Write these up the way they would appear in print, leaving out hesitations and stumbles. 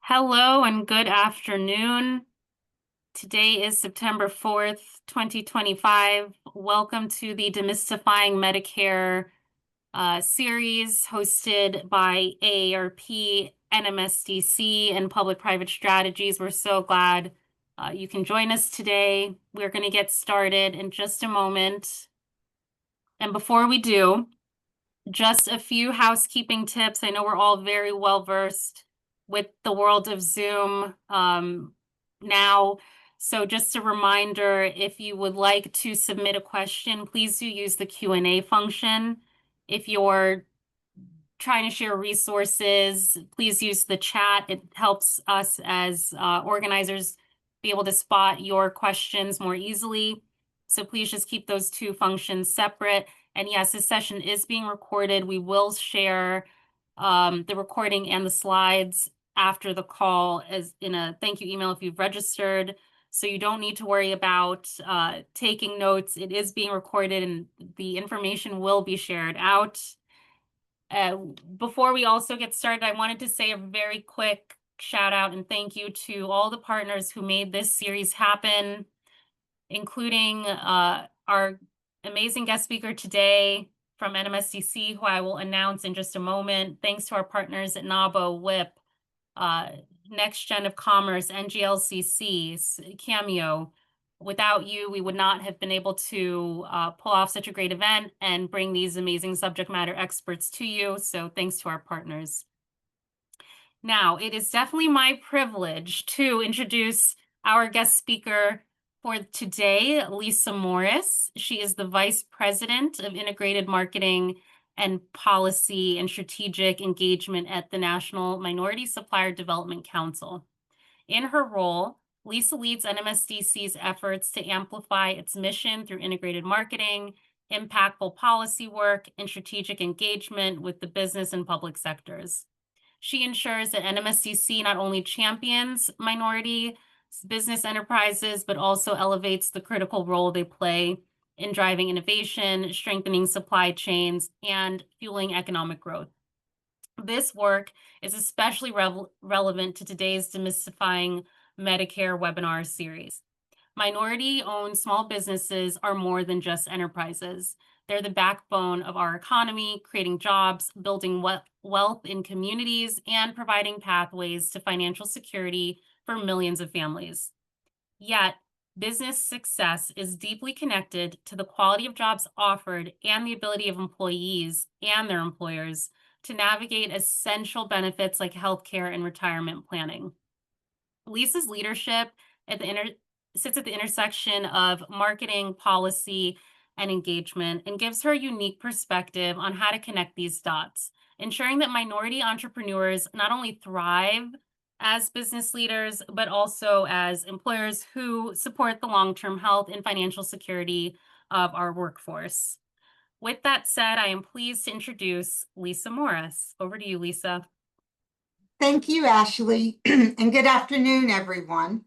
Hello and good afternoon. Today is September 4th, 2025. Welcome to the Demystifying Medicare series hosted by AARP, NMSDC, and Public-Private Strategies. We're so glad you can join us today. We're going to get started in just a moment. And before we do, just a few housekeeping tips. I know we're all very well versed with the world of Zoom now. So just a reminder, if you would like to submit a question, please do use the Q&A function. If you're trying to share resources, please use the chat. It helps us as organizers be able to spot your questions more easily. So please just keep those two functions separate. And yes, this session is being recorded. We will share the recording and the slides after the call as in a thank you email if you've registered. So you don't need to worry about taking notes. It is being recorded and the information will be shared out. Before we also get started, I wanted to say a very quick shout out and thank you to all the partners who made this series happen, including our amazing guest speaker today from NMSDC, who I will announce in just a moment. Thanks to our partners at NABO, WIP, Next Gen of Commerce, NGLCC, Cameo. Without you, we would not have been able to pull off such a great event and bring these amazing subject matter experts to you. So thanks to our partners. Now, it is definitely my privilege to introduce our guest speaker for today, Lisa Morris. She is the Vice President of Integrated Marketing and Policy and Strategic Engagement at the National Minority Supplier Development Council. In her role, Lisa leads NMSDC's efforts to amplify its mission through integrated marketing, impactful policy work, and strategic engagement with the business and public sectors. She ensures that NMSDC not only champions minority business enterprises, but also elevates the critical role they play in driving innovation, strengthening supply chains, and fueling economic growth. This work is especially relevant to today's Demystifying Medicare webinar series. Minority-owned small businesses are more than just enterprises. They're the backbone of our economy, creating jobs, building wealth in communities, and providing pathways to financial security for millions of families. Yet, business success is deeply connected to the quality of jobs offered and the ability of employees and their employers to navigate essential benefits like healthcare and retirement planning. Lisa's leadership sits at the intersection of marketing, policy, and engagement, and gives her a unique perspective on how to connect these dots, ensuring that minority entrepreneurs not only thrive as business leaders, but also as employers who support the long-term health and financial security of our workforce. With that said, I am pleased to introduce Lisa Morris. Over to you, Lisa. Thank you, Ashley, and good afternoon, everyone.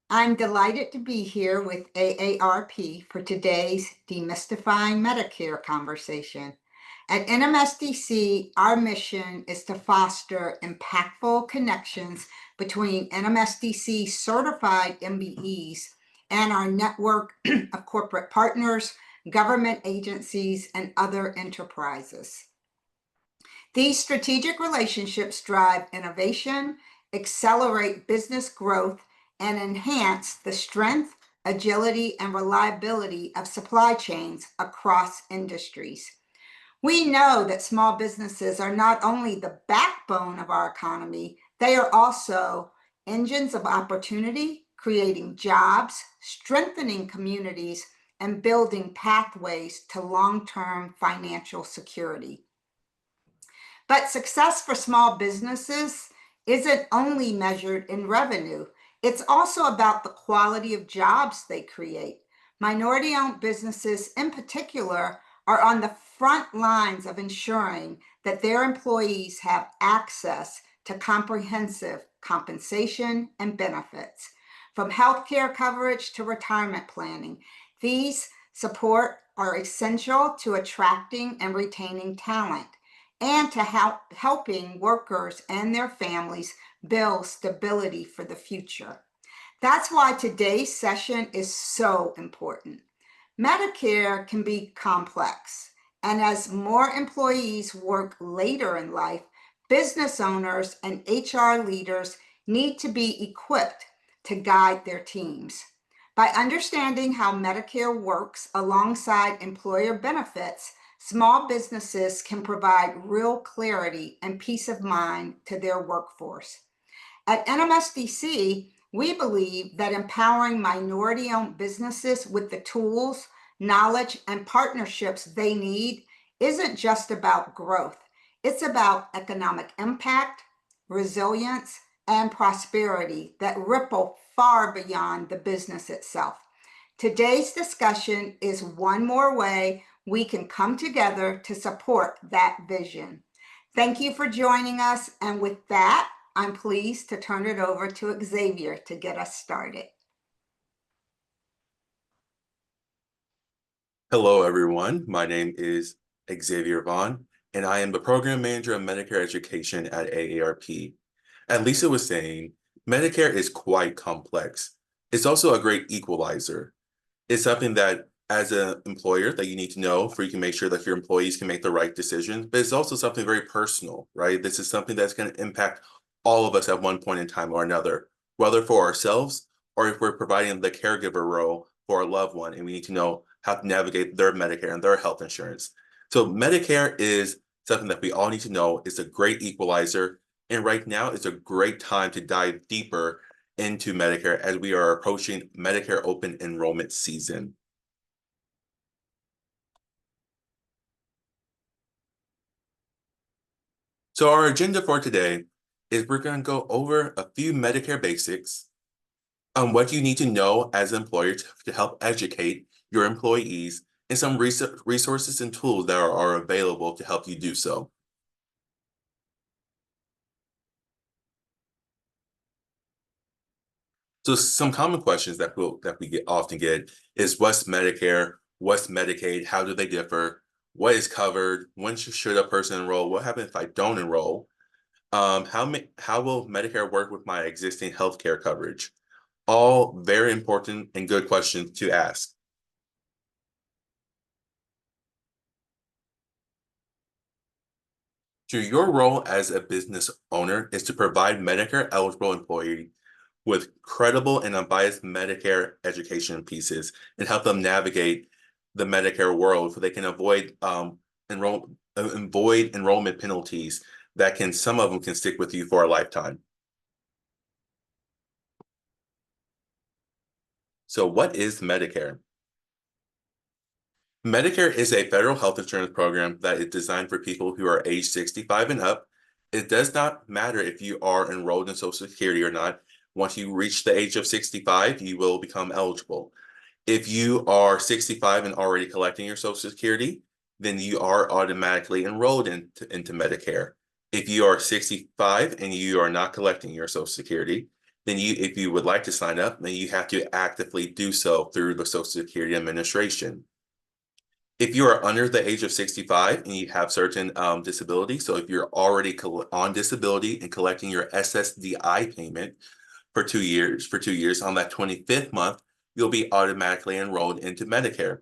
I'm delighted to be here with AARP for today's Demystifying Medicare conversation. At NMSDC, our mission is to foster impactful connections between NMSDC certified MBEs and our network of corporate partners, government agencies, and other enterprises. These strategic relationships drive innovation, accelerate business growth, and enhance the strength, agility, and reliability of supply chains across industries. We know that small businesses are not only the backbone of our economy, they are also engines of opportunity, creating jobs, strengthening communities, and building pathways to long-term financial security. But success for small businesses isn't only measured in revenue. It's also about the quality of jobs they create. Minority-owned businesses in particular are on the front lines of ensuring that their employees have access to comprehensive compensation and benefits. From healthcare coverage to retirement planning, these support are essential to attracting and retaining talent. and to helping workers and their families build stability for the future. That's why today's session is so important. Medicare can be complex, and as more employees work later in life, business owners and HR leaders need to be equipped to guide their teams. By understanding how Medicare works alongside employer benefits, small businesses can provide real clarity and peace of mind to their workforce. At NMSDC, we believe that empowering minority-owned businesses with the tools, knowledge, and partnerships they need isn't just about growth. It's about economic impact, resilience, and prosperity that ripple far beyond the business itself. Today's discussion is one more way we can come together to support that vision. Thank you for joining us, and with that, I'm pleased to turn it over to Xavier to get us started. Hello, everyone. My name is Xavier Vaughn, and I am the Program Manager of Medicare Education at AARP. As Lisa was saying, Medicare is quite complex. It's also a great equalizer. It's something that, as an employer, that you need to know for you can make sure that your employees can make the right decisions, but it's also something very personal, right? This is something that's going to impact all of us at one point in time or another, whether for ourselves or if we're providing the caregiver role for a loved one, and we need to know how to navigate their Medicare and their health insurance. So Medicare is something that we all need to know. It's a great equalizer, and right now it's a great time to dive deeper into Medicare as we are approaching Medicare open enrollment season. So our agenda for today is we're going to go over a few Medicare basics on what you need to know as an employer to help educate your employees, and some resources and tools that are available to help you do so. So some common questions that we often get is, what's Medicare? What's Medicaid? How do they differ? What is covered? When should a person enroll? What happens if I don't enroll? How will Medicare work with my existing healthcare coverage? All very important and good questions to ask. So your role as a business owner is to provide Medicare eligible employees with credible and unbiased Medicare education pieces and help them navigate the Medicare world so they can avoid enrollment penalties that some of them can stick with you for a lifetime. So what is Medicare? Medicare is a federal health insurance program that is designed for people who are age 65 and up. It does not matter if you are enrolled in Social Security or not. Once you reach the age of 65, you will become eligible. If you are 65 and already collecting your Social Security, then you are automatically enrolled into Medicare. If you are 65 and you are not collecting your Social Security, then if you would like to sign up, then you have to actively do so through the Social Security Administration. If you are under the age of 65 and you have certain disabilities, so if you're already on disability and collecting your SSDI payment for 2 years, on that 25th month, you'll be automatically enrolled into Medicare.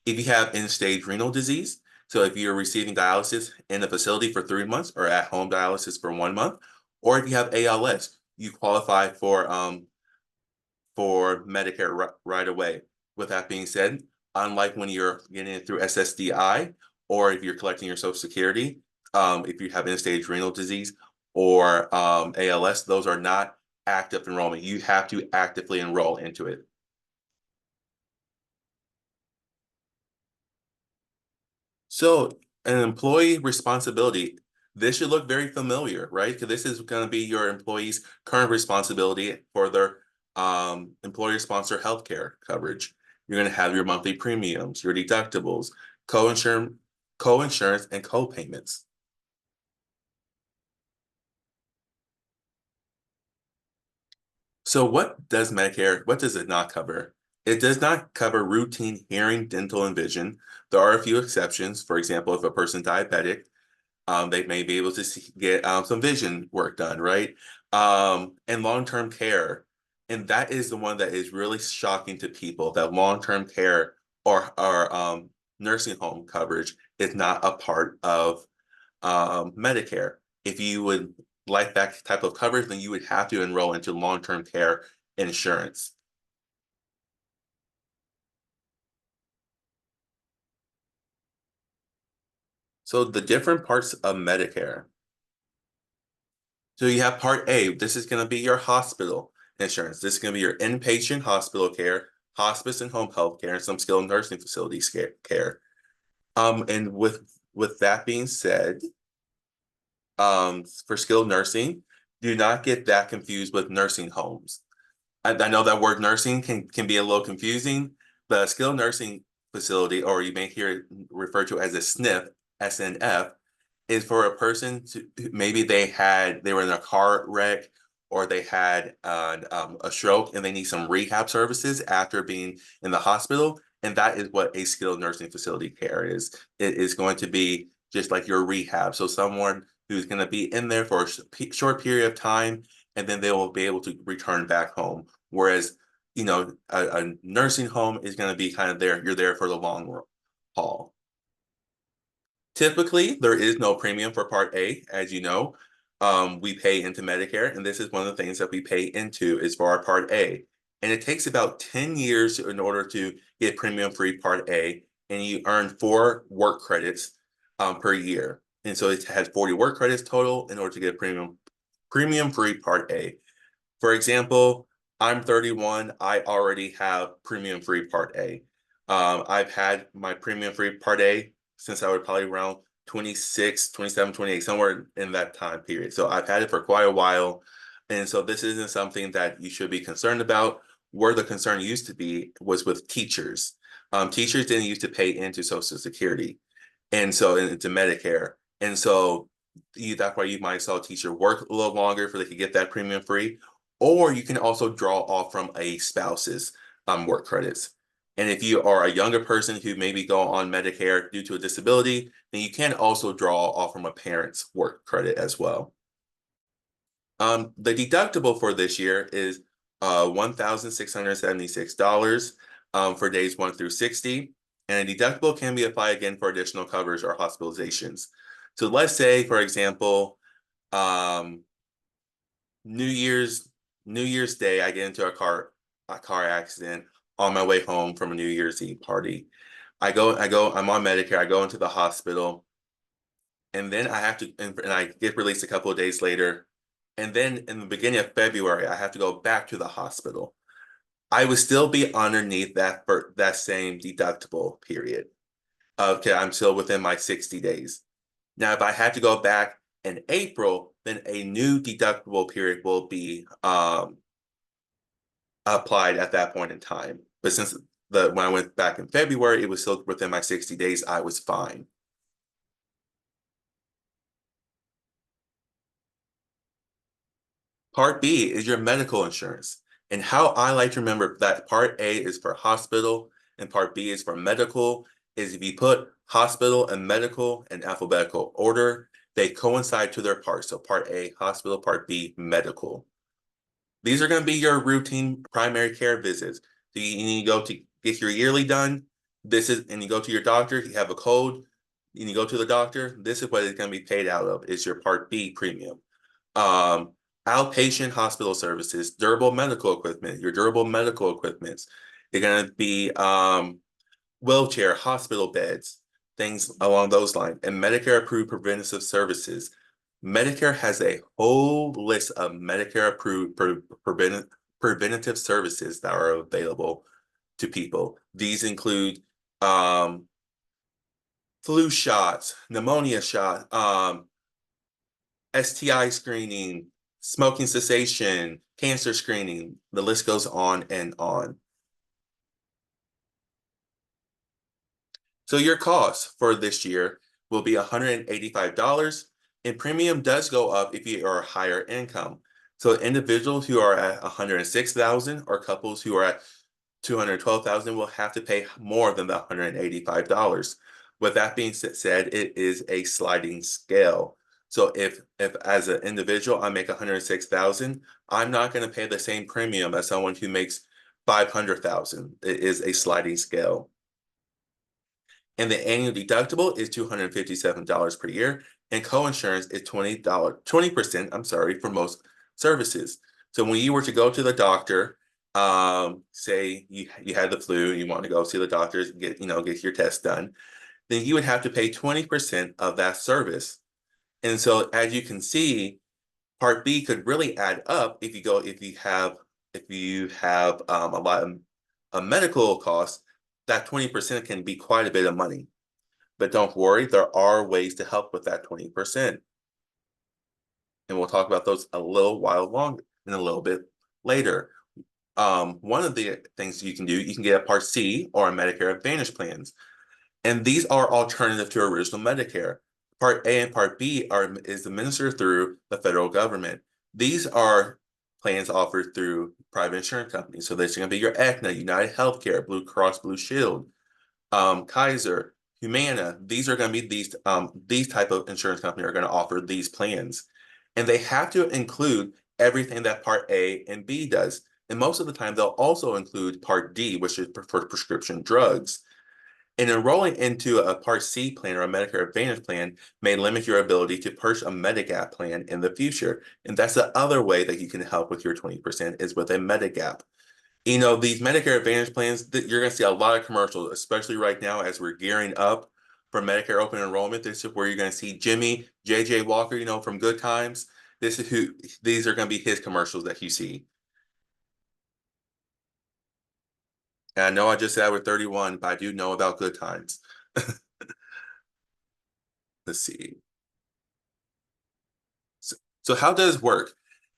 If you have end-stage renal disease, so if you're receiving dialysis in a facility for 3 months or at-home dialysis for 1 month, or if you have ALS, you qualify for Medicare right away. With that being said, unlike when you're getting it through SSDI, or if you're collecting your Social Security, if you have end-stage renal disease or ALS, those are not active enrollment. You have to actively enroll into it. So an employee responsibility, this should look very familiar, right? Because this is going to be your employee's current responsibility for their employer-sponsored healthcare coverage. You're going to have your monthly premiums, your deductibles, co-insurance, and co-payments. So what does it not cover? It does not cover routine hearing, dental, and vision. There are a few exceptions. For example, if a person's diabetic, they may be able to get some vision work done, right? And long-term care. And that is the one that is really shocking to people, that long-term care or nursing home coverage is not a part of Medicare. If you would like that type of coverage, then you would have to enroll into long-term care insurance. So the different parts of Medicare. So you have Part A. This is going to be your hospital insurance. This is going to be your inpatient hospital care, hospice and home health care, and some skilled nursing facilities care. And with that being said, for skilled nursing, do not get that confused with nursing homes. I know that word nursing can be a little confusing. The skilled nursing facility, or you may hear it referred to as a SNF, SNF, is for a person to maybe they were in a car wreck or they had a stroke and they need some rehab services after being in the hospital. And that is what a skilled nursing facility care is. It is going to be just like your rehab. So someone who's going to be in there for a short period of time, and then they will be able to return back home. Whereas, a nursing home is going to be kind of there. You're there for the long haul. Typically, there is no premium for Part A, as you know. We pay into Medicare, and this is one of the things that we pay into is for our Part A. And it takes about 10 years in order to get premium-free Part A, and you earn 4 work credits per year. And so it has 40 work credits total in order to get premium-free Part A. For example, I'm 31. I already have premium-free Part A. I've had my premium-free Part A since I was probably around 26, 27, 28, somewhere in that time period. So I've had it for quite a while. And so this isn't something that you should be concerned about. Where the concern used to be was with teachers. Teachers didn't used to pay into Social Security and so into Medicare. And so that's why you might saw a teacher work a little longer for they could get that premium free. Or you can also draw off from a spouse's work credits. And if you are a younger person who maybe go on Medicare due to a disability, then you can also draw off from a parent's work credit as well. The deductible for this year is $1,676 for days 1 through 60. And a deductible can be applied again for additional coverage or hospitalizations. So let's say, for example, New Year's Day, I get into a car accident on my way home from a New Year's Eve party. I'm on Medicare, I go into the hospital, and then I have to, and I get released a couple of days later. And then in the beginning of February, I have to go back to the hospital. I would still be underneath that same deductible period. Okay, I'm still within my 60 days. Now, if I had to go back in April, then a new deductible period will be applied at that point in time. But since when I went back in February, it was still within my 60 days, I was fine. Part B is your medical insurance. And how I like to remember that Part A is for hospital and Part B is for medical is if you put hospital and medical in alphabetical order, they coincide to their parts. So Part A, hospital, Part B, medical. These are going to be your routine primary care visits. So you need to go to get your yearly done. And you go to your doctor, you have a code, and you go to the doctor. This is what it's going to be paid out of, is your Part B premium. Outpatient hospital services, durable medical equipment, your durable medical equipments. They're going to be wheelchair, hospital beds, things along those lines, and Medicare approved preventative services. Medicare has a whole list of Medicare approved preventative services that are available to people. These include flu shots, pneumonia shot, STI screening, smoking cessation, cancer screening. The list goes on and on. So your cost for this year will be $185, and premium does go up if you are higher income. So individuals who are at $106,000 or couples who are at $212,000 will have to pay more than the $185. With that being said, it is a sliding scale. So if as an individual I make $106,000, I'm not going to pay the same premium as someone who makes $500,000. It is a sliding scale. And the annual deductible is $257 per year, and co-insurance is 20%, I'm sorry, for most services. So when you were to go to the doctor, say you had the flu and you want to go see the doctor, get your test done, then you would have to pay 20% of that service. And so as you can see, Part B could really add up if you have a lot of medical costs. That 20% can be quite a bit of money. But don't worry, there are ways to help with that 20%. And we'll talk about those a little bit later. One of the things you can do, you can get a Part C or a Medicare Advantage plans. And these are alternative to original Medicare. Part A and Part B is administered through the federal government. These are plans offered through private insurance companies. So there's going to be your Aetna, United Healthcare, Blue Cross Blue Shield, Kaiser, Humana. These are going to be these type of insurance companies are going to offer these plans. And they have to include everything that Part A and B does. And most of the time, they'll also include Part D, which is for prescription drugs. And enrolling into a Part C plan or a Medicare Advantage plan may limit your ability to purchase a Medigap plan in the future. And that's the other way that you can help with your 20% is with a Medigap. These Medicare Advantage plans, you're going to see a lot of commercials, especially right now as we're gearing up for Medicare open enrollment. This is where you're going to see Jimmy, JJ Walker, from Good Times. These are going to be his commercials that you see. And I know I just said I was 31, but I do know about Good Times. Let's see. So how does it work?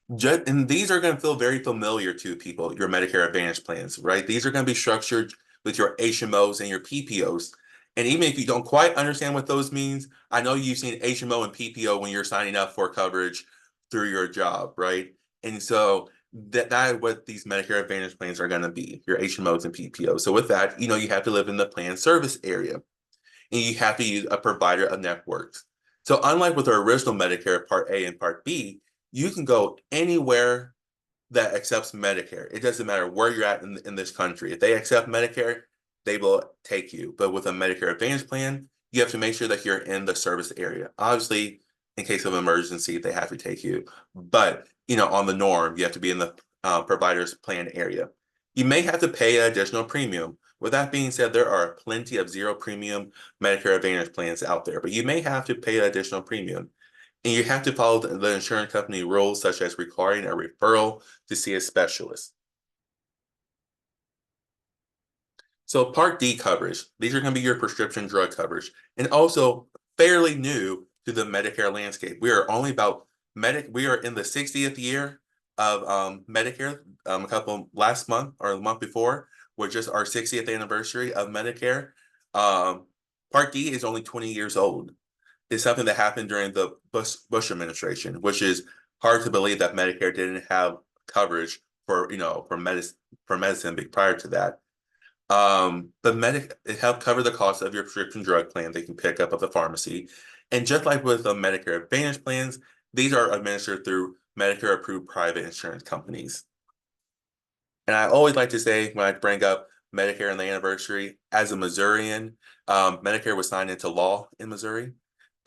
And these are going to feel very familiar to people, your Medicare Advantage plans, right? These are going to be structured with your HMOs and your PPOs. And even if you don't quite understand what those means, I know you've seen HMO and PPO when you're signing up for coverage through your job, right? And so that is what these Medicare Advantage plans are going to be, your HMOs and PPOs. So with that, you have to live in the plan service area, and you have to use a provider of networks. So unlike with our original Medicare Part A and Part B, you can go anywhere that accepts Medicare. It doesn't matter where you're at in this country. If they accept Medicare, they will take you. But with a Medicare Advantage plan, you have to make sure that you're in the service area. Obviously, in case of emergency, they have to take you. But, on the norm, you have to be in the provider's plan area. You may have to pay an additional premium. With that being said, there are plenty of zero premium Medicare Advantage plans out there, but you may have to pay an additional premium. And you have to follow the insurance company rules, such as requiring a referral to see a specialist. So Part D coverage, these are going to be your prescription drug coverage, and also fairly new to the Medicare landscape. We are only we are in the 60th year of Medicare. Last month or the month before was just our 60th anniversary of Medicare. Part D is only 20 years old. It's something that happened during the Bush administration, which is hard to believe that Medicare didn't have coverage for medicine prior to that. It helped cover the cost of your prescription drug plan that you can pick up at the pharmacy. And just like with the Medicare Advantage plans, these are administered through Medicare approved private insurance companies. And I always like to say when I bring up Medicare and the anniversary, as a Missourian, Medicare was signed into law in Missouri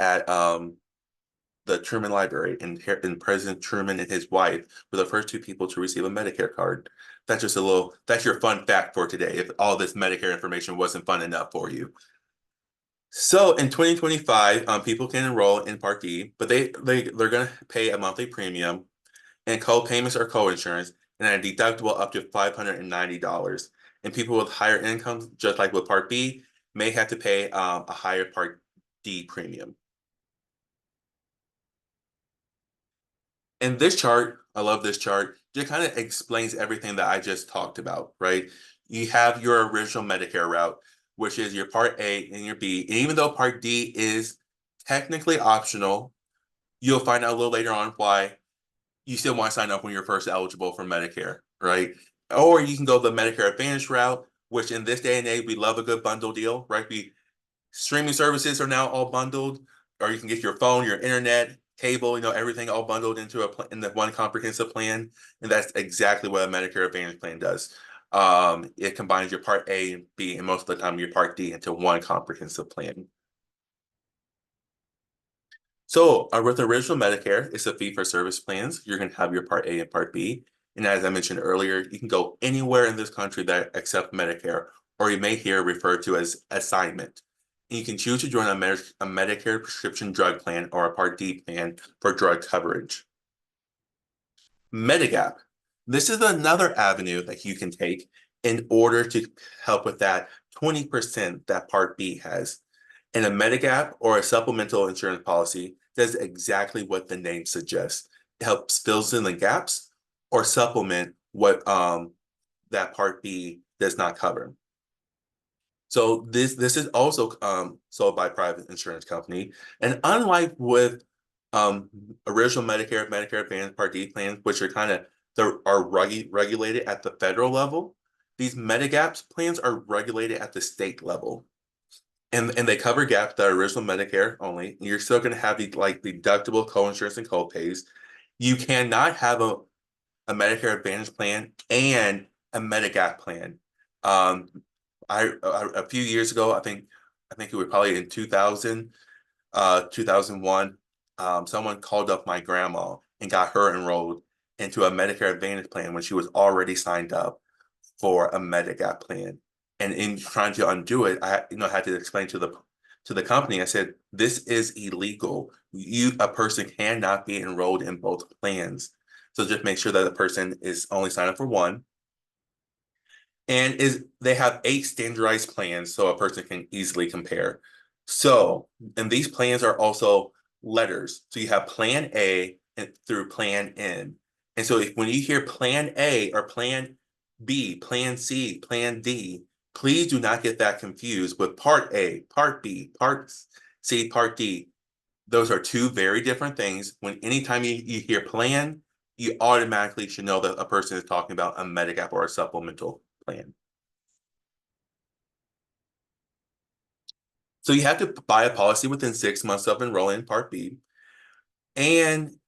at the Truman Library, and President Truman and his wife were the first two people to receive a Medicare card. That's your fun fact for today, if all this Medicare information wasn't fun enough for you. So in 2025, people can enroll in Part D, but they're going to pay a monthly premium, and co-payments or co-insurance, and a deductible up to $590. And people with higher incomes, just like with Part B, may have to pay a higher Part D premium. And this chart, I love this chart, just kind of explains everything that I just talked about, right? You have your original Medicare route, which is your Part A and your B. And even though Part D is technically optional, you'll find out a little later on why you still want to sign up when you're first eligible for Medicare, right? Or you can go the Medicare Advantage route, which in this day and age, we love a good bundle deal, right? Streaming services are now all bundled, or you can get your phone, your internet, cable, everything all bundled into in the one comprehensive plan. And that's exactly what a Medicare Advantage plan does. It combines your Part A and B, and most of the time your Part D into one comprehensive plan. So with original Medicare, it's a fee-for-service plans. You're going to have your Part A and Part B. And as I mentioned earlier, you can go anywhere in this country that accepts Medicare, or you may hear referred to as assignment. And you can choose to join a Medicare prescription drug plan or a Part D plan for drug coverage. Medigap. This is another avenue that you can take in order to help with that 20% that Part B has. And a Medigap or a supplemental insurance policy does exactly what the name suggests. It helps fills in the gaps or supplement what that Part B does not cover. So this is also sold by a private insurance company. And unlike with original Medicare, Medicare Advantage Part D plans, which are regulated at the federal level, these Medigaps plans are regulated at the state level. And they cover gaps that are original Medicare only. You're still going to have the deductible co-insurance and co-pays. You cannot have a Medicare Advantage plan and a Medigap plan. A few years ago, I think it was probably in 2000, 2001, someone called up my grandma and got her enrolled into a Medicare Advantage plan when she was already signed up for a Medigap plan. And in trying to undo it, I had to explain to the company. I said, this is illegal. A person cannot be enrolled in both plans. So just make sure that the person is only signed up for one. And they have 8 standardized plans so a person can easily compare. So, and these plans are also letters. So you have Plan A through Plan N. And so when you hear Plan A or Plan B, Plan C, Plan D, please do not get that confused with Part A, Part B, Part C, Part D. Those are 2 very different things. Anytime you hear plan, you automatically should know that a person is talking about a Medigap or a supplemental plan. So you have to buy a policy within 6 months of enrolling in Part B. And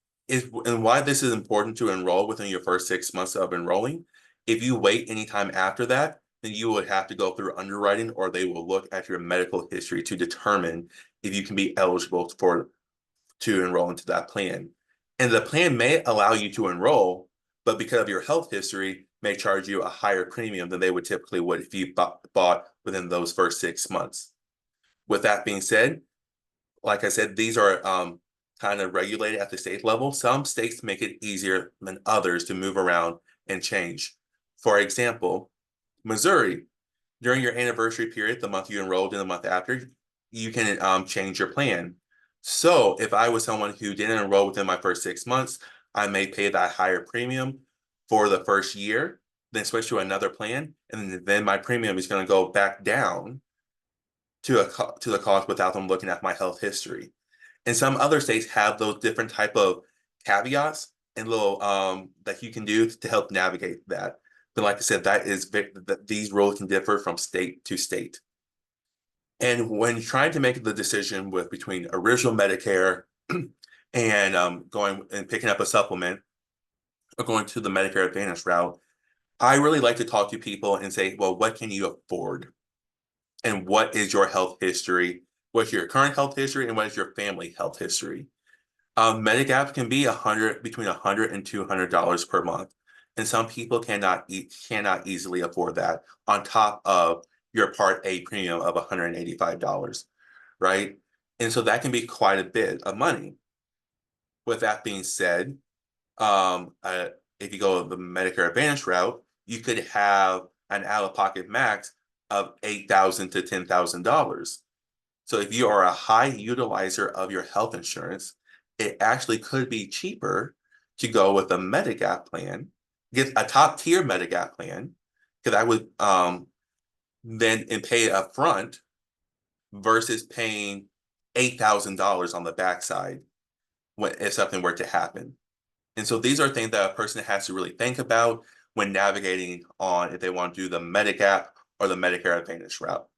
why this is important to enroll within your first 6 months of enrolling. If you wait any time after that, then you would have to go through underwriting, or they will look at your medical history to determine if you can be eligible to enroll into that plan. And the plan may allow you to enroll, but because of your health history, may charge you a higher premium than they would typically would if you bought within those first 6 months. With that being said, like I said, these are kind of regulated at the state level. Some states make it easier than others to move around and change. For example, Missouri, during your anniversary period, the month you enrolled in the month after, you can change your plan. So if I was someone who didn't enroll within my first 6 months, I may pay that higher premium for the first year, then switch to another plan, and then my premium is going to go back down to the cost without them looking at my health history. And some other states have those different type of caveats and little that you can do to help navigate that. But like I said, these rules can differ from state to state. And when you're trying to make the decision between original Medicare and going and picking up a supplement or going to the Medicare Advantage route, I really like to talk to people and say, well, what can you afford? And what is your health history? What's your current health history, and what is your family health history? Medigap can be between $100 and $200 per month, and some people cannot easily afford that. On top of your Part A premium of $185, right? And so that can be quite a bit of money. With that being said, if you go the Medicare Advantage route, you could have an out-of-pocket max of $8,000 to $10,000. So if you are a high utilizer of your health insurance, it actually could be cheaper to go with a Medigap plan, get a top tier Medigap plan, because I would then pay it up front versus paying $8,000 on the backside if something were to happen. And so these are things that a person has to really think about when navigating on if they want to do the Medigap or the Medicare Advantage route.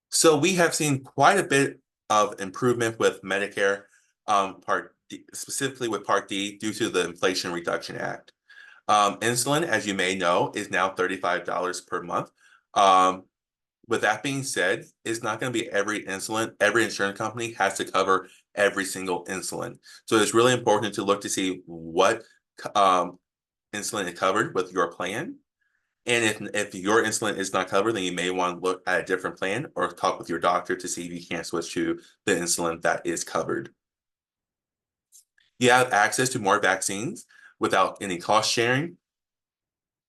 So we have seen quite a bit of improvement with Medicare, Part D, specifically with Part D, due to the Inflation Reduction Act. Insulin, as you may know, is now $35 per month. With that being said, it's not going to be every insulin. Every insurance company has to cover every single insulin. So it's really important to look to see what insulin is covered with your plan. And if your insulin is not covered, then you may want to look at a different plan or talk with your doctor to see if you can't switch to the insulin that is covered. You have access to more vaccines without any cost sharing.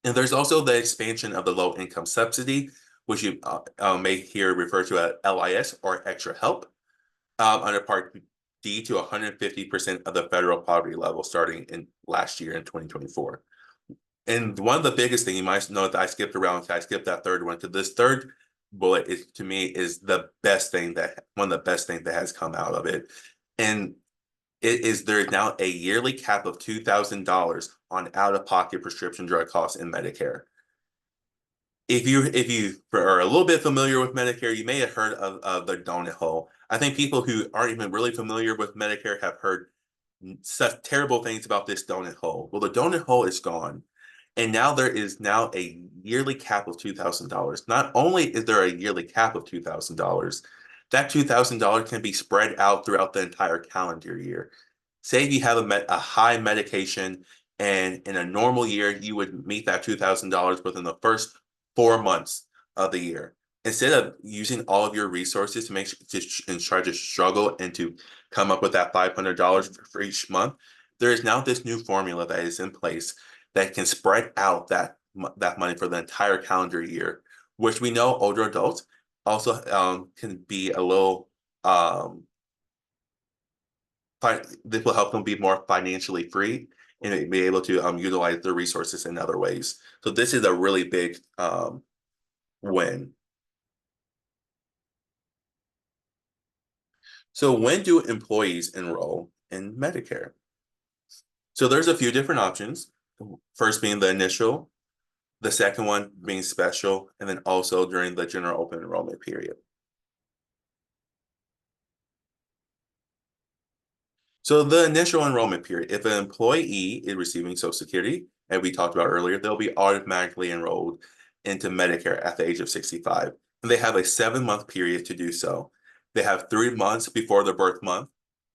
And there's also the expansion of the low income subsidy, which you may hear referred to as LIS or extra help, under Part D to 150% of the federal poverty level starting in last year in 2024. And one of the biggest things you might know that I skipped around, I skipped that third one, because this third bullet is, to me, is the best thing one of the best things that has come out of it. And it is there is now a yearly cap of $2,000 on out-of-pocket prescription drug costs in Medicare. If you are a little bit familiar with Medicare, you may have heard of the donut hole. I think people who aren't even really familiar with Medicare have heard such terrible things about this donut hole. Well, the donut hole is gone. And now there is now a yearly cap of $2,000. Not only is there a yearly cap of $2,000, that $2,000 can be spread out throughout the entire calendar year. Say if you have a high medication, and in a normal year, you would meet that $2,000 within the first 4 months of the year. Instead of using all of your resources to and try to struggle and to come up with that $500 for each month, there is now this new formula that is in place that can spread out that money for the entire calendar year, which we know older adults also can be a little, this will help them be more financially free and be able to utilize their resources in other ways. So this is a really big win. So when do employees enroll in Medicare? So there's a few different options. First being the initial, the second one being special, and then also during the general open enrollment period. So the initial enrollment period, if an employee is receiving Social Security, as we talked about earlier, they'll be automatically enrolled into Medicare at the age of 65. And they have a 7-month period to do so. They have 3 months before their birth month,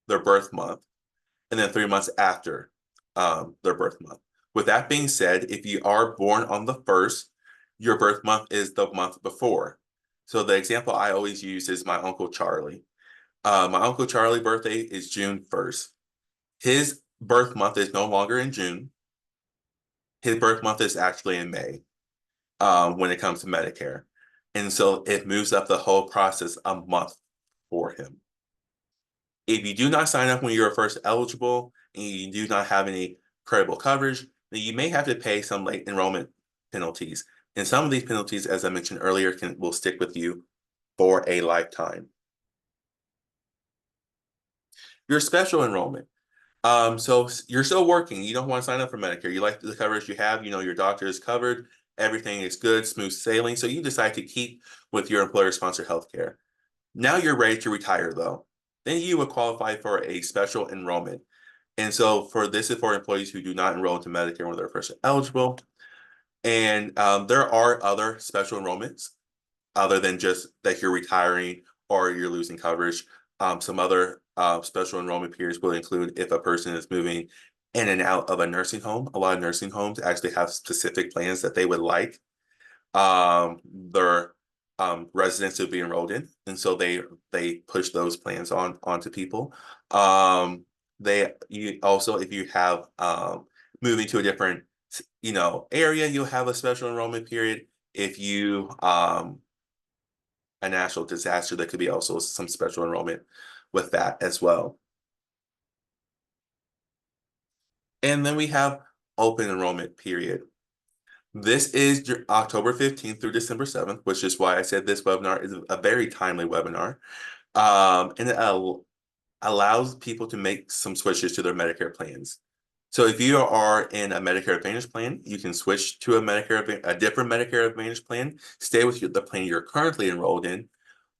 and then 3 months after their birth month. With that being said, if you are born on the 1st, your birth month is the month before. So the example I always use is my Uncle Charlie. My Uncle Charlie's birthday is June 1st. His birth month is no longer in June. His birth month is actually in May when it comes to Medicare. And so it moves up the whole process a month for him. If you do not sign up when you're first eligible and you do not have any credible coverage, then you may have to pay some late enrollment penalties. And some of these penalties, as I mentioned earlier, will stick with you for a lifetime. Your special enrollment. So you're still working. You don't want to sign up for Medicare. You like the coverage you have. You know your doctor is covered. Everything is good, smooth sailing. So you decide to keep with your employer-sponsored healthcare. Now you're ready to retire, though. Then you would qualify for a special enrollment. And so this is for employees who do not enroll into Medicare when they're first eligible. And there are other special enrollments other than just that you're retiring or you're losing coverage. Some other special enrollment periods will include if a person is moving in and out of a nursing home. A lot of nursing homes actually have specific plans that they would like their residents to be enrolled in, and so they push those plans onto people. You also, if you have moving to a different area, you'll have a special enrollment period. If you a natural disaster, there could be also some special enrollment with that as well. And then we have open enrollment period. This is October 15th through December 7th, which is why I said this webinar is a very timely webinar. And it allows people to make some switches to their Medicare plans. So if you are in a Medicare Advantage plan, you can switch to a different Medicare Advantage plan, stay with the plan you're currently enrolled in,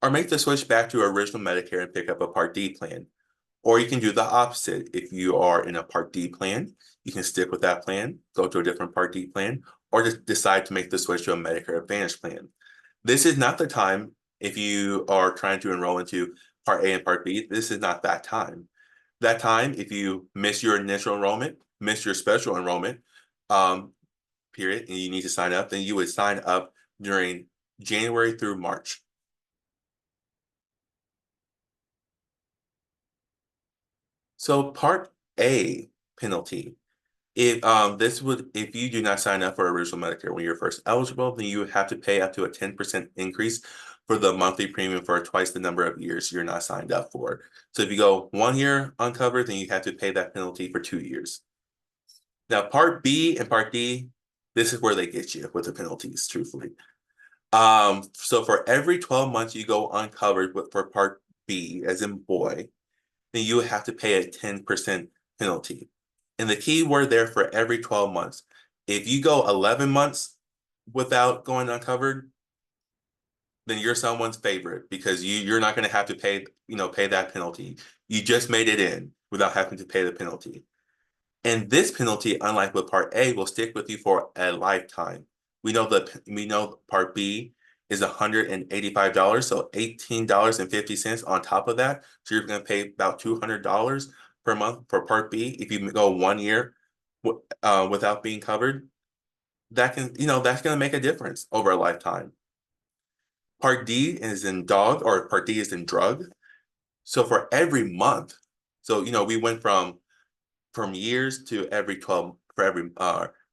or make the switch back to original Medicare and pick up a Part D plan. Or you can do the opposite. If you are in a Part D plan, you can stick with that plan, go to a different Part D plan, or just decide to make the switch to a Medicare Advantage plan. This is not the time if you are trying to enroll into Part A and Part B. This is not that time. That time, if you miss your initial enrollment, miss your special enrollment period, and you need to sign up, then you would sign up during January through March. So Part A penalty. If you do not sign up for original Medicare when you're first eligible, then you would have to pay up to a 10% increase for the monthly premium for twice the number of years you're not signed up for. So if you go 1 year uncovered, then you have to pay that penalty for 2 years. Now, Part B and Part D, this is where they get you with the penalties, truthfully. So for every 12 months you go uncovered for Part B, as in boy, then you would have to pay a 10% penalty. And the key word there for every 12 months. If you go 11 months without going uncovered, then you're someone's favorite because you're not going to have to pay that penalty. You just made it in without having to pay the penalty. And this penalty, unlike with Part A, will stick with you for a lifetime. We know Part B is $185, so $18.50 on top of that. So you're going to pay about $200 per month for Part B if you go 1 year without being covered. That's going to make a difference over a lifetime. Part D is in dog, or Part D is in drug. So for every month, so we went from years to every 12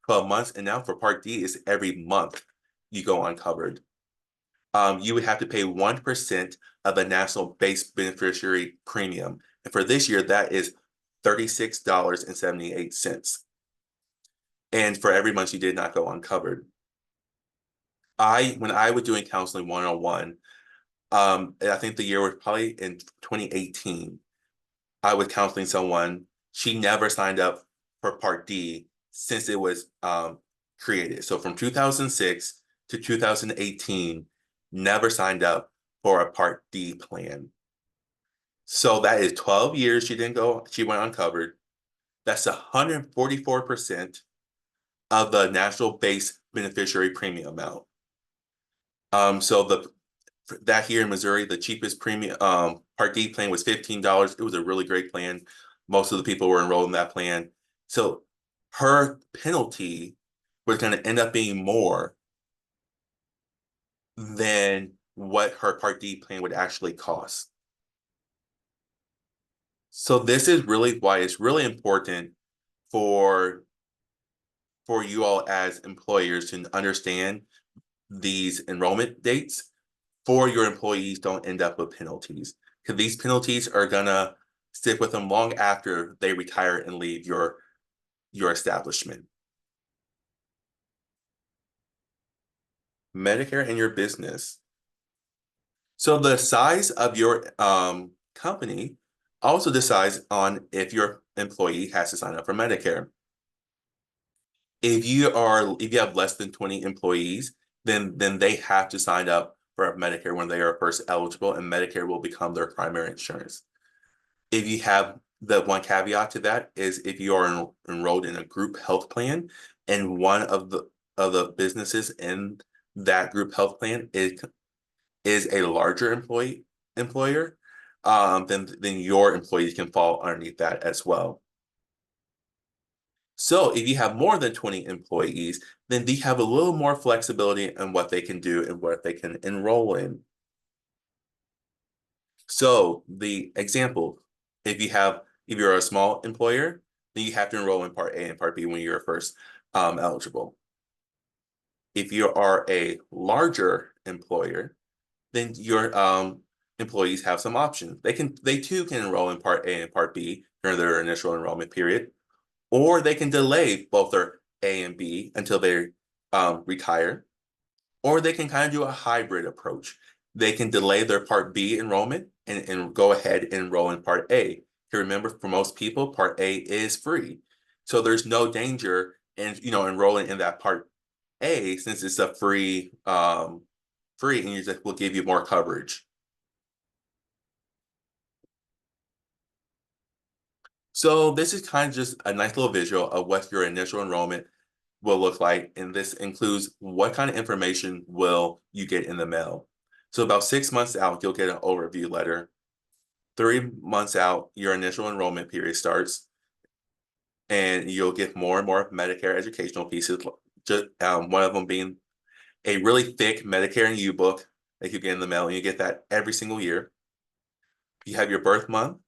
months, and now for Part D is every month you go uncovered. You would have to pay 1% of the national base beneficiary premium. And for this year, that is $36.78. And for every month you did not go uncovered. When I was doing counseling 101, I think the year was probably in 2018, I was counseling someone. She never signed up for Part D since it was created. So from 2006 to 2018, never signed up for a Part D plan. So that is 12 years she went uncovered. That's 144% of the national base beneficiary premium amount. So that here in Missouri, the cheapest premium Part D plan was $15. It was a really great plan. Most of the people were enrolled in that plan. So her penalty was going to end up being more than what her Part D plan would actually cost. So this is really why it's really important for you all as employers to understand these enrollment dates for your employees don't end up with penalties, because these penalties are gonna stick with them long after they retire and leave your establishment. Medicare and your business. So the size of your company also decides on if your employee has to sign up for Medicare. If you have less than 20 employees, then they have to sign up for Medicare when they are first eligible, and Medicare will become their primary insurance. If you have the one caveat to that is if you are enrolled in a group health plan and one of the businesses in that group health plan is a larger employer, then your employees can fall underneath that as well. So if you have more than 20 employees, then they have a little more flexibility in what they can do and what they can enroll in. So the example, if you're a small employer, then you have to enroll in Part A and Part B when you're first eligible. If you are a larger employer, then your employees have some options. They too can enroll in Part A and Part B during their initial enrollment period, or they can delay both their A and B until they retire, or they can kind of do a hybrid approach. They can delay their Part B enrollment and go ahead and enroll in Part A. To remember, for most people, Part A is free. So there's no danger in, enrolling in that Part A, since it's a free, and you just will give you more coverage. So this is kind of just a nice little visual of what your initial enrollment will look like. And this includes what kind of information will you get in the mail. So about 6 months out, you'll get an overview letter. 3 months out, your initial enrollment period starts, and you'll get more and more Medicare educational pieces. Just one of them being a really thick Medicare and U book that you get in the mail, and you get that every single year. You have your birth month,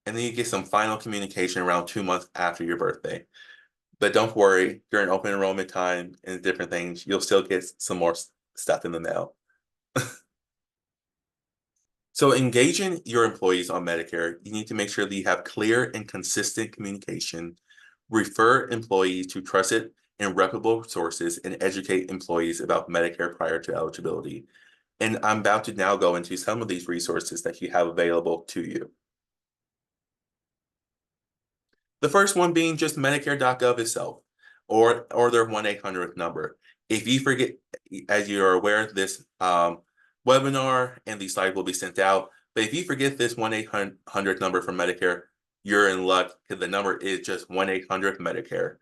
and then you get some final communication around 2 months after your birthday. But don't worry, during open enrollment time and different things, you'll still get some more stuff in the mail. So engaging your employees on Medicare, you need to make sure that you have clear and consistent communication, refer employees to trusted and reputable sources, and educate employees about Medicare prior to eligibility. And I'm about to now go into some of these resources that you have available to you. The first one being just Medicare.gov itself, or their 1-800 number. If you forget, as you are aware, this webinar and these slides will be sent out. But if you forget this 1-800 number for Medicare, you're in luck, because the number is just 1-800-Medicare.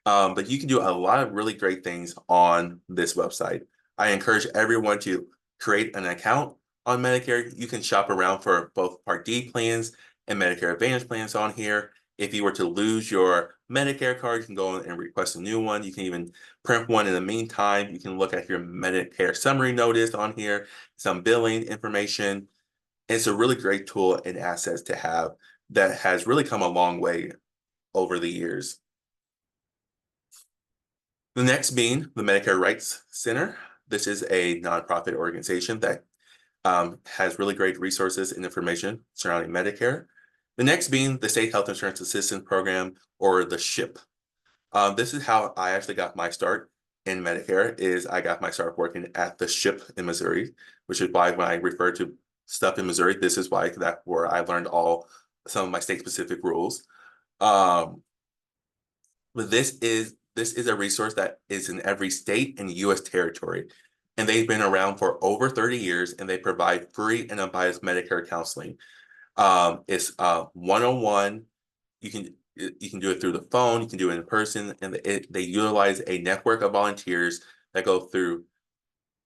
But you can do a lot of really great things on this website. I encourage everyone to create an account on Medicare. You can shop around for both Part D plans and Medicare Advantage plans on here. If you were to lose your Medicare card, you can go and request a new one. You can even print one in the meantime. You can look at your Medicare summary notice on here, some billing information. It's a really great tool and assets to have that has really come a long way over the years. The next being the Medicare Rights Center. This is a nonprofit organization that has really great resources and information surrounding Medicare. The next being the State Health Insurance Assistance Program, or the SHIP. This is how I actually got my start in Medicare. Is I got my start working at the SHIP in Missouri, which is why when I refer to stuff in Missouri, this is why where I learned some of my state-specific rules. But this is a resource that is in every state and U.S. territory, and they've been around for over 30 years, and they provide free and unbiased Medicare counseling. It's 101. You can do it through the phone, you can do it in person, and they utilize a network of volunteers that go through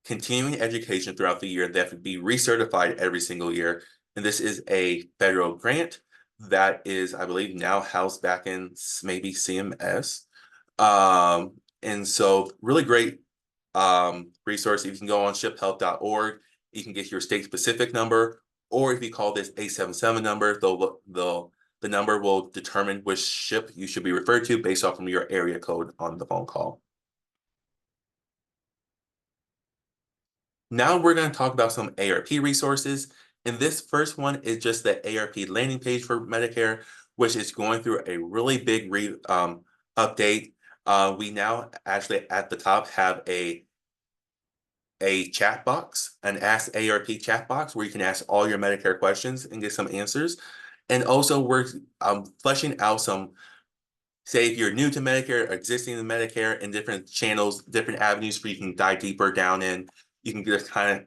continuing education throughout the year. They have to be recertified every single year. And this is a federal grant that is, I believe, now housed back in maybe CMS. And so really great resource. If you can go on shiphealth.org, you can get your state-specific number, or if you call this 877 number, the number will determine which SHIP you should be referred to based off of your area code on the phone call. Now we're going to talk about some AARP resources. And this first one is just the AARP landing page for Medicare, which is going through a really big update. We now actually at the top have a chat box, an Ask AARP chat box, where you can ask all your Medicare questions and get some answers. And also we're fleshing out some, say if you're new to Medicare, existing in Medicare, and different channels, different avenues where you can dive deeper down in. You can just kind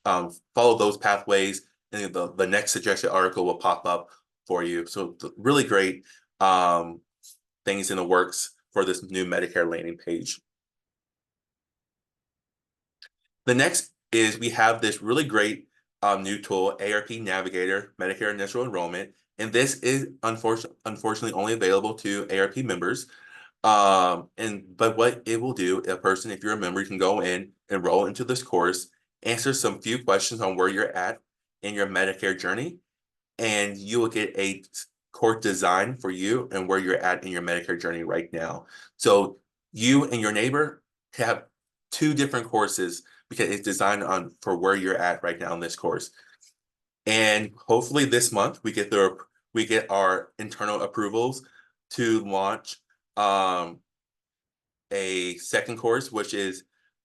of follow those pathways, and the next suggested article will pop up for you. So really great things in the works for this new Medicare landing page. The next is we have this really great new tool, AARP Navigator, Medicare Initial Enrollment. And this is unfortunately only available to AARP members. But what it will do, a person, if you're a member, you can go in, enroll into this course, answer some few questions on where you're at in your Medicare journey, and you will get a course design for you and where you're at in your Medicare journey right now. So you and your neighbor have two different courses because it's designed for where you're at right now in this course. And hopefully this month we get our internal approvals to launch a second course, which is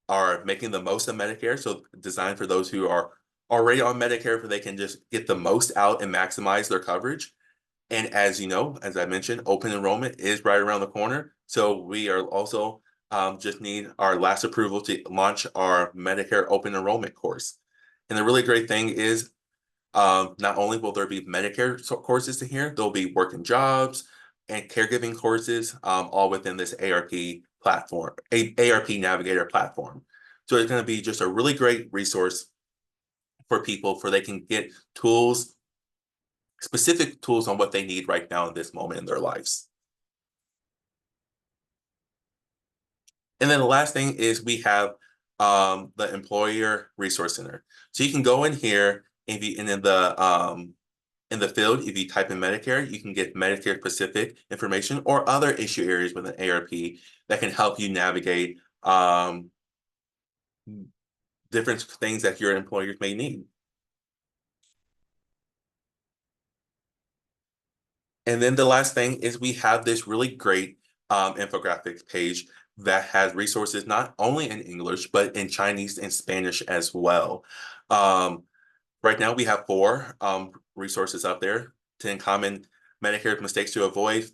our Making the Most of Medicare. So designed for those who are already on Medicare, so they can just get the most out and maximize their coverage. And as you know, as I mentioned, open enrollment is right around the corner. So we are also just need our last approval to launch our Medicare open enrollment course. And the really great thing is not only will there be Medicare courses in here, there'll be working jobs and caregiving courses all within this AARP platform, AARP Navigator platform. So it's going to be just a really great resource for people for they can get tools, specific tools on what they need right now in this moment in their lives. And then the last thing is we have the Employer Resource Center. So you can go in here and in the field, if you type in Medicare, you can get Medicare specific information or other issue areas within AARP that can help you navigate different things that your employers may need. And then the last thing is we have this really great infographics page that has resources not only in English, but in Chinese and Spanish as well. Right now, we have 4 resources up there: 10 common Medicare mistakes to avoid,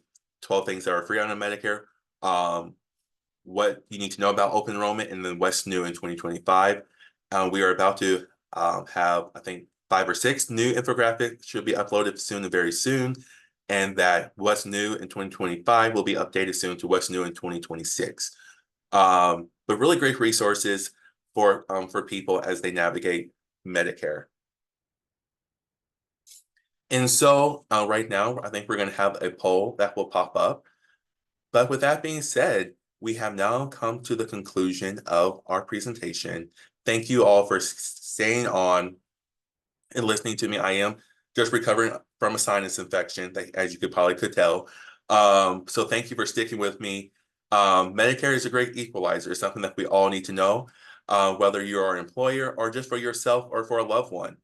12 things that are free on Medicare, what you need to know about open enrollment, and then what's new in 2025. We are about to have, I think, 5 or 6 new infographics should be uploaded soon and very soon, and that what's new in 2025 will be updated soon to what's new in 2026. But really great resources for people as they navigate Medicare. And so right now, I think we're going to have a poll that will pop up. But with that being said, we have now come to the conclusion of our presentation. Thank you all for staying on and listening to me. I am just recovering from a sinus infection, as you could tell. So thank you for sticking with me. Medicare is a great equalizer, something that we all need to know, whether you're an employer or just for yourself or for a loved one.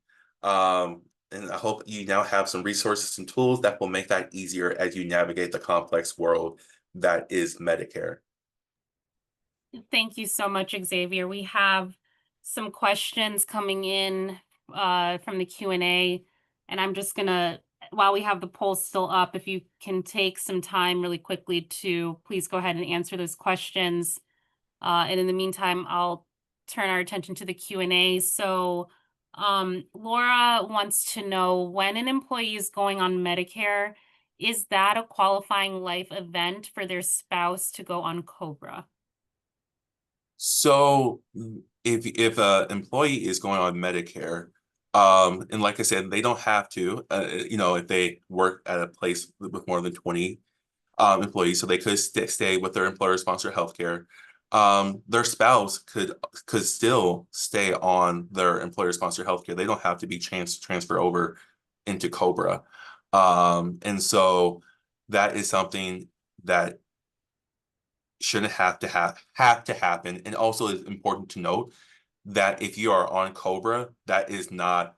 And I hope you now have some resources and tools that will make that easier as you navigate the complex world that is Medicare. Thank you so much, Xavier. We have some questions coming in from the Q&A, and I'm just gonna, while we have the poll still up, if you can take some time really quickly to please go ahead and answer those questions. And in the meantime, I'll turn our attention to the Q&A. So Laura wants to know, when an employee is going on Medicare, is that a qualifying life event for their spouse to go on COBRA? So if an employee is going on Medicare, and like I said, they don't have to, if they work at a place with more than 20 employees, so they could stay with their employer-sponsored healthcare. Their spouse could still stay on their employer-sponsored healthcare. They don't have to be transferred over into COBRA. And so that is something that shouldn't have to happen. And also it's important to note that if you are on COBRA, that is not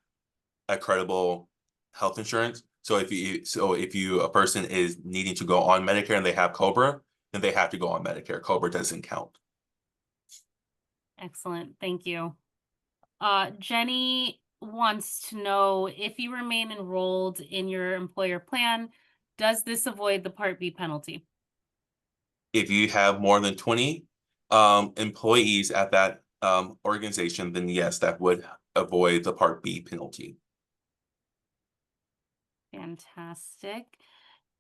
a credible health insurance. So if a person is needing to go on Medicare and they have COBRA, then they have to go on Medicare. COBRA doesn't count. Excellent, thank you. Jenny wants to know, if you remain enrolled in your employer plan, does this avoid the Part B penalty? If you have more than 20 employees at that organization, then yes, that would avoid the Part B penalty. Fantastic.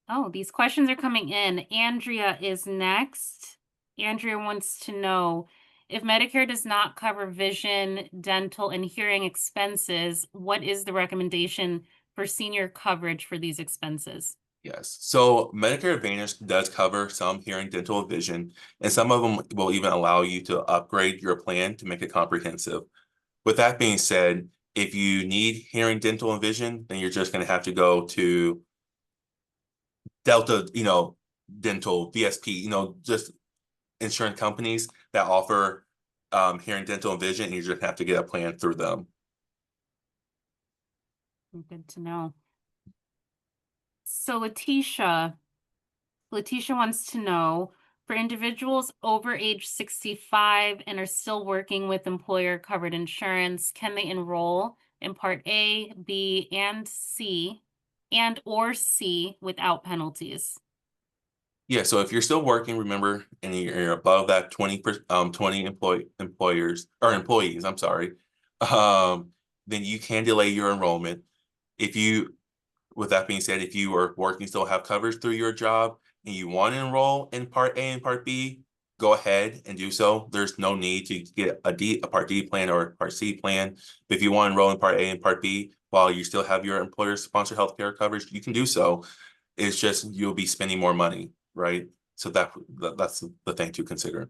Oh, these questions are coming in. Andrea is next. Andrea wants to know, if Medicare does not cover vision, dental, and hearing expenses, what is the recommendation for senior coverage for these expenses? Yes. So Medicare Advantage does cover some hearing, dental, and vision, and some of them will even allow you to upgrade your plan to make it comprehensive. With that being said, if you need hearing, dental, and vision, then you're just going to have to go to Delta, dental, VSP, just insurance companies that offer hearing, dental, and vision, and you just have to get a plan through them. Good to know. So Letitia wants to know, for individuals over age 65 and are still working with employer covered insurance, can they enroll in Part A, B, and C and or C without penalties. Yeah, so if you're still working, remember, and you're above that 20 employees, I'm sorry, then you can delay your enrollment. If you, with that being said, if you are working, still have coverage through your job, and you want to enroll in Part A and Part B, go ahead and do so. There's no need to get a Part D plan or a Part C plan. But if you want to enroll in Part A and Part B while you still have your employer-sponsored healthcare coverage, you can do so. It's just you'll be spending more money, right? So that's the thing to consider.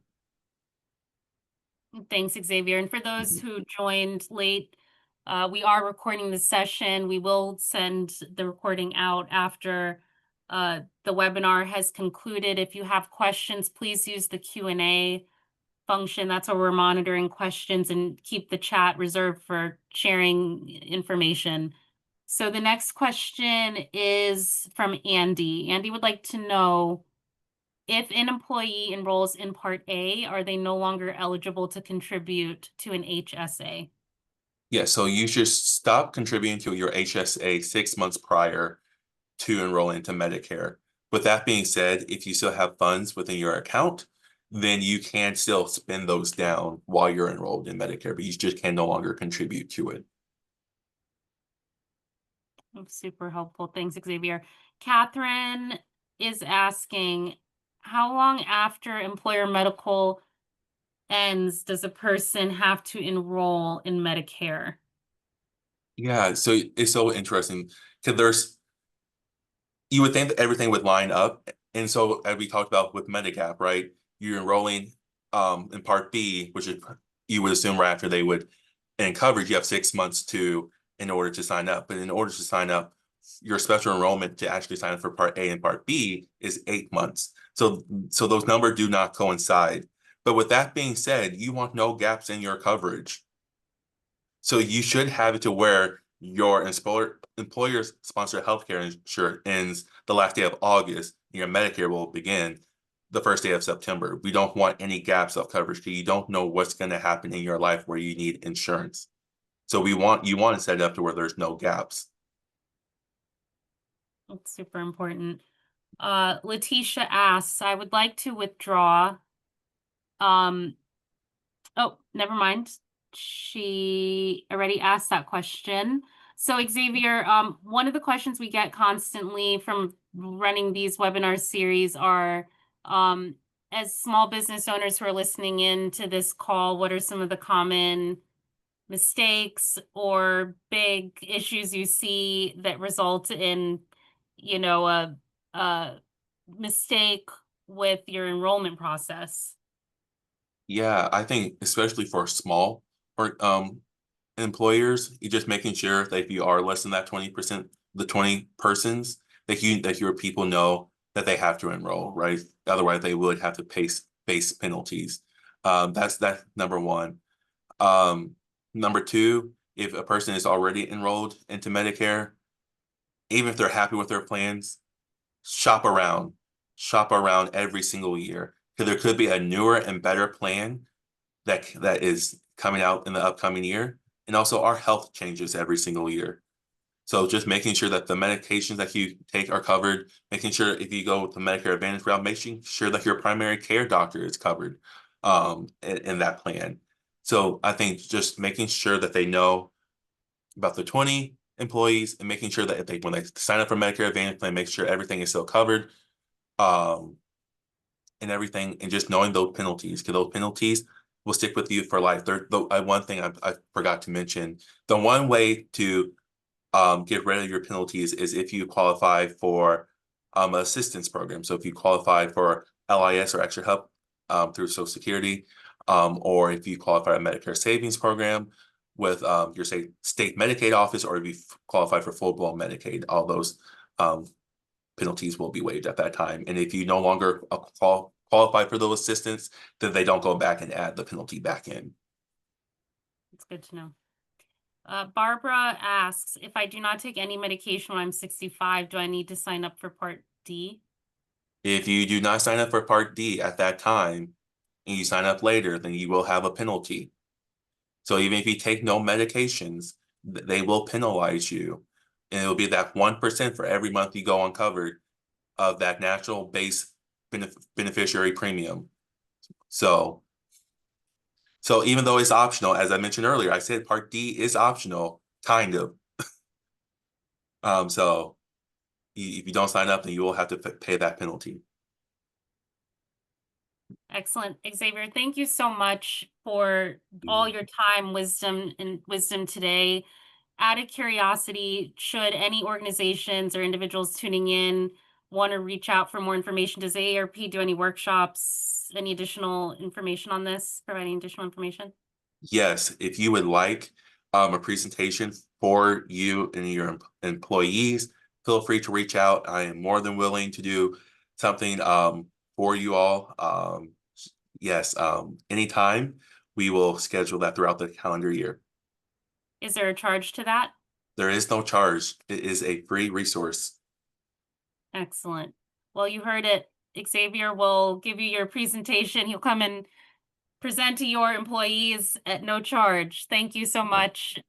Thanks, Xavier. And for those who joined late, we are recording this session. We will send the recording out after the webinar has concluded. If you have questions, please use the Q&A function. That's where we're monitoring questions, and keep the chat reserved for sharing information. So the next question is from Andy. Andy would like to know, if an employee enrolls in Part A, are they no longer eligible to contribute to an HSA? Yeah, so you should stop contributing to your HSA 6 months prior to enroll into Medicare. With that being said, if you still have funds within your account, then you can still spend those down while you're enrolled in Medicare, but you just can no longer contribute to it. Super helpful. Thanks, Xavier. Catherine is asking, how long after employer medical ends does a person have to enroll in Medicare? Yeah, so it's so interesting because you would think that everything would line up. And so as we talked about with Medigap, right? You're enrolling in Part B, which is you would assume right after they would, and coverage, you have 6 months in order to sign up. But in order to sign up, your special enrollment to actually sign up for Part A and Part B is 8 months. So those numbers do not coincide. But with that being said, you want no gaps in your coverage. So you should have it to where your employer's sponsored healthcare insurance ends the last day of August. Your Medicare will begin the first day of September. We don't want any gaps of coverage because you don't know what's going to happen in your life where you need insurance. So you want to set it up to where there's no gaps. That's super important. Letitia asks, I would like to withdraw. Oh, never mind. She already asked that question. So Xavier, one of the questions we get constantly from running these webinar series are, as small business owners who are listening in to this call, what are some of the common mistakes or big issues you see that result in, a mistake with your enrollment process? Yeah, I think especially for small or employers, you just making sure that if you are less than that 20%, the 20 persons, that your people know that they have to enroll, right? Otherwise, they would have to face penalties. That's number one. Number two, if a person is already enrolled into Medicare, even if they're happy with their plans, shop around every single year. Because there could be a newer and better plan that is coming out in the upcoming year. And also our health changes every single year. So just making sure that the medications that you take are covered, making sure if you go with the Medicare Advantage route, making sure that your primary care doctor is covered in that plan. So I think just making sure that they know about the 20 employees and making sure that when they sign up for Medicare Advantage plan, make sure everything is still covered and everything, and just knowing those penalties, because those penalties will stick with you for life. One thing I forgot to mention, the one way to get rid of your penalties is if you qualify for assistance program. So if you qualify for LIS or extra help through Social Security, or if you qualify a Medicare savings program with your state Medicaid office, or if you qualify for full-blown Medicaid, all those penalties will be waived at that time. And if you no longer qualify for those assistance, then they don't go back and add the penalty back in. It's good to know. Barbara asks, if I do not take any medication when I'm 65, do I need to sign up for Part D? If you do not sign up for Part D at that time and you sign up later, then you will have a penalty. So even if you take no medications, they will penalize you And it'll be that 1% for every month you go uncovered of that natural base beneficiary premium. So even though it's optional, as I mentioned earlier, I said Part D is optional, kind of. So if you don't sign up, then you will have to pay that penalty. Excellent. Xavier, thank you so much for all your time, wisdom today. Out of curiosity, should any organizations or individuals tuning in want to reach out for more information, does AARP do any workshops, any additional information on this, providing additional information? Yes, if you would like a presentation for you and your employees, feel free to reach out. I am more than willing to do something for you all. Yes, anytime we will schedule that throughout the calendar year. Is there a charge to that? There is no charge. It is a free resource. Excellent. Well, you heard it. Xavier will give you your presentation. He'll come and present to your employees at no charge. Thank you so much,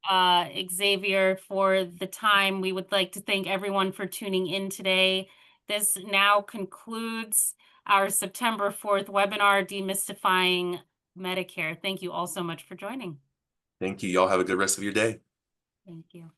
Xavier, for the time. We would like to thank everyone for tuning in today. This now concludes our September 4th webinar, Demystifying Medicare. Thank you all so much for joining. Thank you. Y'all have a good rest of your day. Thank you.